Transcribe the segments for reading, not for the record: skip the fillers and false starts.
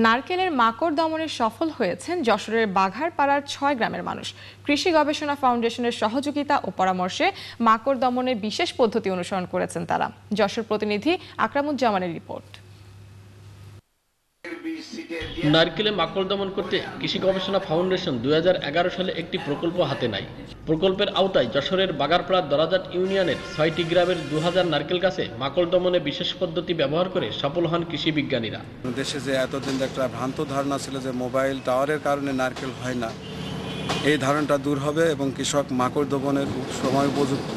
নারকেলের মাকড় দমনে সফল হয়েছেন যশোরের বাঘারপাড়ার ৬ গ্রামের মানুষ। কৃষি গবেষণা ফাউন্ডেশনের সহযোগিতা ও পরামর্শে মাকড় দমনে বিশেষ পদ্ধতি অনুসরণ করেছেন তারা। যশোর প্রতিনিধি আকরামুজ্জামানের রিপোর্ট। নারকেলে মাকড় দমন করতে কৃষি গবেষণা ফাউন্ডেশন ২০১১ সালে একটি প্রকল্প হাতে নেয়। প্রকল্পের আওতায় যশোরের বাগারপাড়া দরাজাট ইউনিয়নের ৬টি গ্রামের ২০০০ নারকেল গাছে মাকড় দমনে বিশেষ পদ্ধতি ব্যবহার করে সফল হন কৃষি বিজ্ঞানীরা। দেশে যে এতদিন একটা ভ্রান্ত ধারণা ছিল যে মোবাইল টাওয়ারের কারণে নারকেল হয় না, এই ধারণাটা দূর হবে এবং কৃষক মাকড় দমনের সময় উপযুক্ত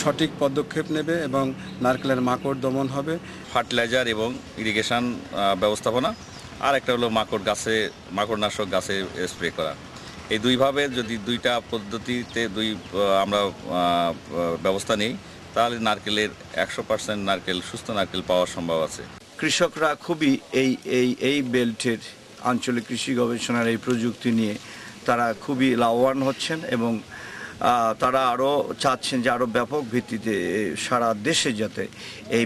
সঠিক পদক্ষেপ নেবে এবং নারকেলের মাকড় দমন হবে। ফার্টিলাইজার এবং ইরিগেশন ব্যবস্থাপনা, আর একটা হলো মাকড়নাশক গাছে স্প্রে করা। এই দুইভাবে যদি দুইটা পদ্ধতিতে আমরা ব্যবস্থা নিই, তাহলে নারকেলের ১০০% নারকেল সুস্থ নারকেল পাওয়ার সম্ভব আছে। কৃষকরা খুবই এই বেল্টের আঞ্চলিক কৃষি গবেষণার এই প্রযুক্তি নিয়ে তারা খুবই লাভবান হচ্ছেন এবং তারা আরও চাচ্ছেন যে আরও ব্যাপক ভিত্তিতে সারা দেশে যাতে এই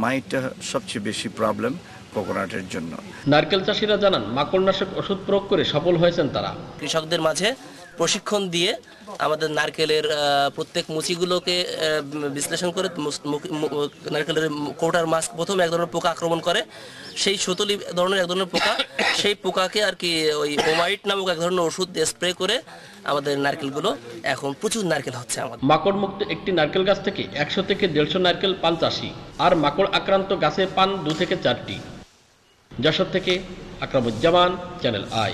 মাইটটা সবচেয়ে বেশি প্রবলেম কোকোনাটের জন্য। নারকেল চাষিরা জানান মাকড়নাশক ওষুধ প্রয়োগ করে সফল হয়েছেন তারা। কৃষকদের মাঝে প্রশিক্ষণ দিয়ে আমাদের নারকেলের প্রত্যেক মুচিগুলোকে বিশ্লেষণ করে নারকেলের কোটার মাস্ক প্রথমে এক ধরনের পোকা আক্রমণ করে, সেই শতলি ধরনের এক ধরনের পোকা, সেই পোকাকে আর কি ওই ওমাইট নামক এক ধরনের ওষুধ স্প্রে করে আমাদের নারকেলগুলো এখন প্রচুর নারকেল হচ্ছে। আমাদের মাকড় মুক্ত একটি নারকেল গাছ থেকে ১০০ থেকে ১৫০ নারকেল পান চাষি, আর মাকড় আক্রান্ত গাছে পান ২ থেকে ৪টি। যশোর থেকে আকরামুজ্জামান, চ্যানেল আই।